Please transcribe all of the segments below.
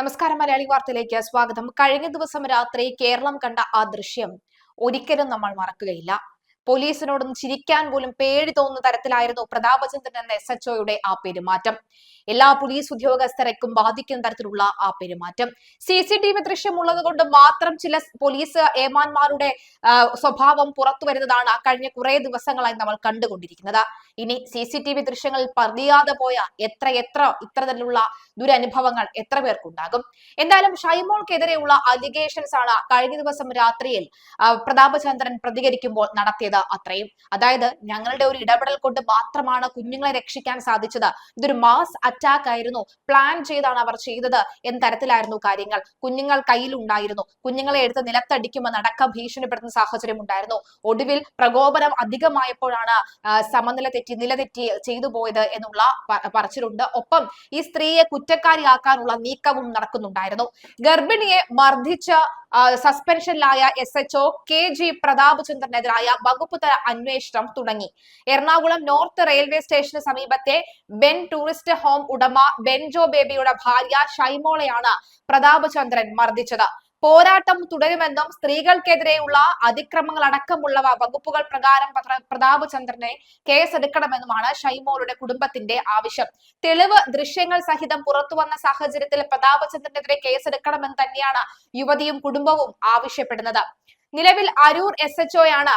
നമസ്കാരം, മലയാളി വാർത്തയിലേക്ക് സ്വാഗതം. കഴിഞ്ഞ ദിവസം രാത്രി കേരളം കണ്ട ആ ദൃശ്യം ഒരിക്കലും നമ്മൾ മറക്കുകയില്ല. പോലീസിനോടൊന്ന് ചിരിക്കാൻ പോലും പേടി തോന്നുന്ന തരത്തിലായിരുന്നു പ്രതാപചന്ദ്രൻ എന്ന SHOയുടെ ആ പെരുമാറ്റം. എല്ലാ പോലീസ് ഉദ്യോഗസ്ഥരെക്കും ബാധിക്കുന്ന തരത്തിലുള്ള ആ പെരുമാറ്റം. CCTV ദൃശ്യം ഉള്ളത് കൊണ്ട് മാത്രം ചില പോലീസ് ഏമാന്മാരുടെ സ്വഭാവം പുറത്തു വരുന്നതാണ് കഴിഞ്ഞ കുറെ ദിവസങ്ങളായി നമ്മൾ കണ്ടുകൊണ്ടിരിക്കുന്നത്. ഇനി CCTV ദൃശ്യങ്ങളിൽ പതിയാതെ പോയ എത്ര ഇത്തരത്തിലുള്ള ദുരനുഭവങ്ങൾ എത്ര പേർക്കുണ്ടാകും? എന്തായാലും ഷൈമോൾക്കെതിരെയുള്ള അലിഗേഷൻസ് ആണ് കഴിഞ്ഞ ദിവസം രാത്രിയിൽ പ്രതാപചന്ദ്രൻ പ്രതികരിക്കുമ്പോൾ നടത്തിയത്. അത്രയും, അതായത് ഞങ്ങളുടെ ഒരു ഇടപെടൽ കൊണ്ട് മാത്രമാണ് കുഞ്ഞുങ്ങളെ രക്ഷിക്കാൻ സാധിച്ചത്, ഇതൊരു മാസ് അറ്റാക്ക് ആയിരുന്നു, പ്ലാൻ ചെയ്താണ് അവർ ചെയ്തത് എന്ന തരത്തിലായിരുന്നു കാര്യങ്ങൾ. കുഞ്ഞുങ്ങൾ കയ്യിലുണ്ടായിരുന്നു, കുഞ്ഞുങ്ങളെ എടുത്ത് നിലത്തടിക്കുമെന്ന് അടക്കം ഭീഷണിപ്പെടുത്തുന്ന സാഹചര്യം ഉണ്ടായിരുന്നു. ഒടുവിൽ പ്രകോപനം അധികമായപ്പോഴാണ് നിലതെറ്റി ചെയ്തു പോയത് എന്നുള്ള പറച്ചിലുണ്ട്. ഒപ്പം ഈ സ്ത്രീയെ കുറ്റക്കാരിയാക്കാനുള്ള നീക്കവും നടക്കുന്നുണ്ടായിരുന്നു. ഗർഭിണിയെ മർദ്ദിച്ച സസ്പെൻഷനിലായ SHO KG പ്രതാപചന്ദ്രനെതിരായ വകുപ്പ് തല അന്വേഷണം തുടങ്ങി. എറണാകുളം നോർത്ത് റെയിൽവേ സ്റ്റേഷന് സമീപത്തെ ബെൻ ടൂറിസ്റ്റ് ഹോം ഉടമ ബെൻജോ ബേബിയുടെ ഭാര്യ ഷൈമോളെയാണ് പ്രതാപചന്ദ്രൻ മർദ്ദിച്ചത്. പോരാട്ടം തുടരുമെന്നും സ്ത്രീകൾക്കെതിരെയുള്ള അതിക്രമങ്ങൾ അടക്കമുള്ളവ വകുപ്പുകൾ പ്രകാരം പ്രതാപചന്ദ്രനെ കേസെടുക്കണമെന്നുമാണ് ഷൈമോളുടെ കുടുംബത്തിന്റെ ആവശ്യം. തെളിവ് ദൃശ്യങ്ങൾ സഹിതം പുറത്തുവന്ന സാഹചര്യത്തിൽ പ്രതാപചന്ദ്രനെതിരെ കേസെടുക്കണമെന്ന് തന്നെയാണ് യുവതിയും കുടുംബവും ആവശ്യപ്പെടുന്നത്. നിലവിൽ അരൂർ SHOയാണ്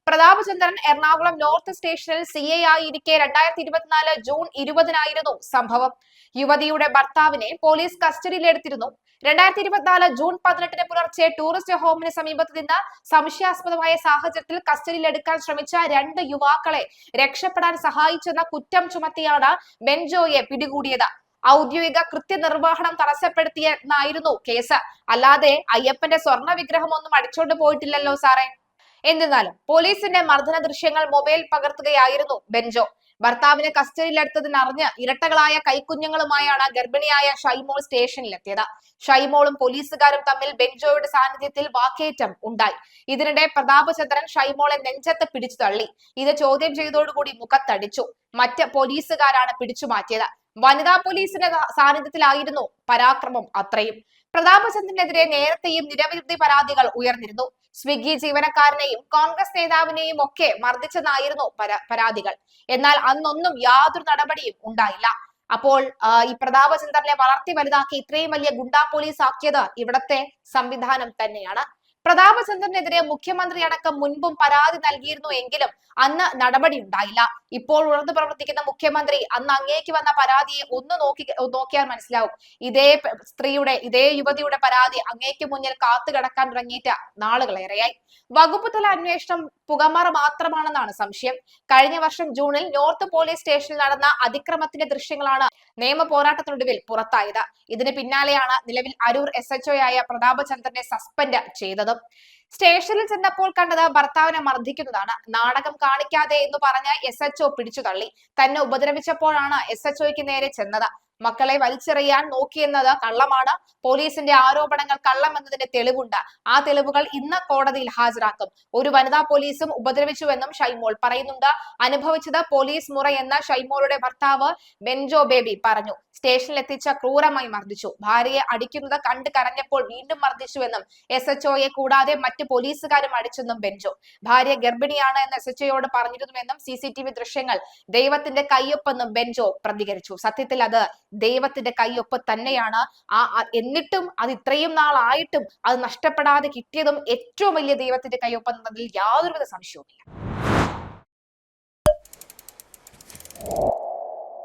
പ്രതാപചന്ദ്രൻ എറണാകുളം നോർത്ത് സ്റ്റേഷനിൽ CA ആയിരിക്കെ 2024 ജൂൺ 20 സംഭവം. യുവതിയുടെ ഭർത്താവിനെ പോലീസ് കസ്റ്റഡിയിലെടുത്തിരുന്നു. 2024 ജൂൺ 18 പുലർച്ചെ ടൂറിസ്റ്റ് ഹോമിന് സമീപത്ത് നിന്ന് സംശയാസ്പദമായ സാഹചര്യത്തിൽ കസ്റ്റഡിയിലെടുക്കാൻ ശ്രമിച്ച 2 യുവാക്കളെ രക്ഷപ്പെടാൻ സഹായിച്ചെന്ന കുറ്റം ചുമത്തിയാണ് ബെൻജോയെ പിടികൂടിയത്. ഔദ്യോഗിക കൃത്യനിർവഹണം തടസ്സപ്പെടുത്തിയെന്നായിരുന്നു കേസ്. അല്ലാതെ അയ്യപ്പന്റെ സ്വർണ്ണ വിഗ്രഹം ഒന്നും അടിച്ചോണ്ട് പോയിട്ടില്ലല്ലോ സാറേ. എന്നിരുന്നാലും പോലീസിന്റെ മർദ്ദന ദൃശ്യങ്ങൾ മൊബൈൽ പകർത്തുകയായിരുന്നു ബെൻജോ. ഭർത്താവിനെ കസ്റ്റഡിയിലെടുത്തതിനറിഞ്ഞ് ഇരട്ടകളായ കൈക്കുഞ്ഞുങ്ങളുമായാണ് ഗർഭിണിയായ ഷൈമോൾ സ്റ്റേഷനിലെത്തിയത്. ഷൈമോളും പോലീസുകാരും തമ്മിൽ ബെൻജോയുടെ സാന്നിധ്യത്തിൽ വാക്കേറ്റം ഉണ്ടായി. ഇതിനിടെ പ്രതാപചന്ദ്രൻ ഷൈമോളെ നെഞ്ചത്ത് പിടിച്ചു തള്ളി. ഇത് ചോദ്യം ചെയ്തതോടുകൂടി മുഖത്തടിച്ചു. മറ്റ് പോലീസുകാരാണ് പിടിച്ചു മാറ്റിയത്. വനിതാ പോലീസിന്റെ സാന്നിധ്യത്തിലായിരുന്നു പരാക്രമം അത്രയും. പ്രതാപചന്ദ്രനെതിരെ നേരത്തെയും നിരവധി പരാതികൾ ഉയർന്നിരുന്നു. സ്വിഗ്ഗി ജീവനക്കാരനെയും കോൺഗ്രസ് നേതാവിനെയും ഒക്കെ മർദ്ദിച്ചെന്നായിരുന്നു പരാതികൾ. എന്നാൽ അന്നൊന്നും യാതൊരു നടപടിയും ഉണ്ടായില്ല. അപ്പോൾ ഈ പ്രതാപചന്ദ്രനെ വളർത്തി വലുതാക്കി ഇത്രയും വലിയ ഗുണ്ടാ പോലീസ് ആക്കിയത് ഇവിടത്തെ സംവിധാനം തന്നെയാണ്. പ്രതാപചന്ദ്രനെതിരെ മുഖ്യമന്ത്രി അടക്കം മുൻപും പരാതി നൽകിയിരുന്നു എങ്കിലും അന്ന് നടപടി ഉണ്ടായില്ല. ഇപ്പോൾ ഉണർന്നു പ്രവർത്തിക്കുന്ന മുഖ്യമന്ത്രി അന്ന് അങ്ങേക്ക് വന്ന പരാതിയെ ഒന്ന് നോക്കിയാൽ മനസ്സിലാവും. ഇതേ യുവതിയുടെ പരാതി അങ്ങേക്ക് മുന്നിൽ കാത്തു കിടക്കാൻ തുടങ്ങിയിട്ട് നാളുകളേറെയായി. വകുപ്പ് തല അന്വേഷണം പുകമറ മാത്രമാണെന്നാണ് സംശയം. കഴിഞ്ഞ വർഷം ജൂണിൽ നോർത്ത് പോലീസ് സ്റ്റേഷനിൽ നടന്ന അതിക്രമത്തിന്റെ ദൃശ്യങ്ങളാണ് നിയമ പോരാട്ടത്തിനൊടുവിൽ പുറത്തായത്. ഇതിന് പിന്നാലെയാണ് നിലവിൽ അരൂർ SHOയായ പ്രതാപചന്ദ്രനെ സസ്പെൻഡ് ചെയ്തതും. സ്റ്റേഷനിൽ ചെന്നപ്പോൾ കണ്ടത് ഭർത്താവിനെ മർദ്ദിക്കുന്നതാണ്. നാടകം കാണിക്കാതെ എന്ന് പറഞ്ഞ് SHO പിടിച്ചു തള്ളി. തന്നെ ഉപദ്രവിച്ചപ്പോഴാണ് SHOയ്ക്ക് നേരെ ചെന്നത്. മക്കളെ വലിച്ചെറിയാൻ നോക്കിയെന്നത് കള്ളമാണ്. പോലീസിന്റെ ആരോപണങ്ങൾ കള്ളം എന്നതിന്റെ തെളിവുണ്ട്. ആ തെളിവുകൾ ഇന്ന് കോടതിയിൽ ഹാജരാക്കും. ഒരു വനിതാ പോലീസും ഉപദ്രവിച്ചുവെന്നും ഷൈമോൾ പറയുന്നുണ്ട്. അനുഭവിച്ചത് പോലീസ് മുറയെന്ന് ഷൈമോളുടെ ഭർത്താവ് ബെൻജോ ബേബി പറഞ്ഞു. സ്റ്റേഷനിൽ എത്തിച്ച ക്രൂരമായി മർദ്ദിച്ചു. ഭാര്യയെ അടിക്കുന്നത് കണ്ട് കരഞ്ഞപ്പോൾ വീണ്ടും മർദ്ദിച്ചുവെന്നും SHOയെ കൂടാതെ മറ്റ് പോലീസുകാരും അടിച്ചെന്നും ബെൻജോ. ഭാര്യ ഗർഭിണിയാണ് എന്ന് SHOയോട് പറഞ്ഞിരുന്നുവെന്നും CCTV ദൃശ്യങ്ങൾ ദൈവത്തിന്റെ കയ്യൊപ്പെന്നും ബെൻജോ പ്രതികരിച്ചു. സത്യത്തിൽ അത് ദൈവത്തിന്റെ കയ്യൊപ്പ് തന്നെയാണ്. എന്നിട്ടും അത് ഇത്രയും നാളായിട്ടും അത് നഷ്ടപ്പെടാതെ കിട്ടിയതും ഏറ്റവും വലിയ ദൈവത്തിന്റെ കയ്യൊപ്പ് എന്നതിൽ യാതൊരുവിധ സംശയവുമില്ല.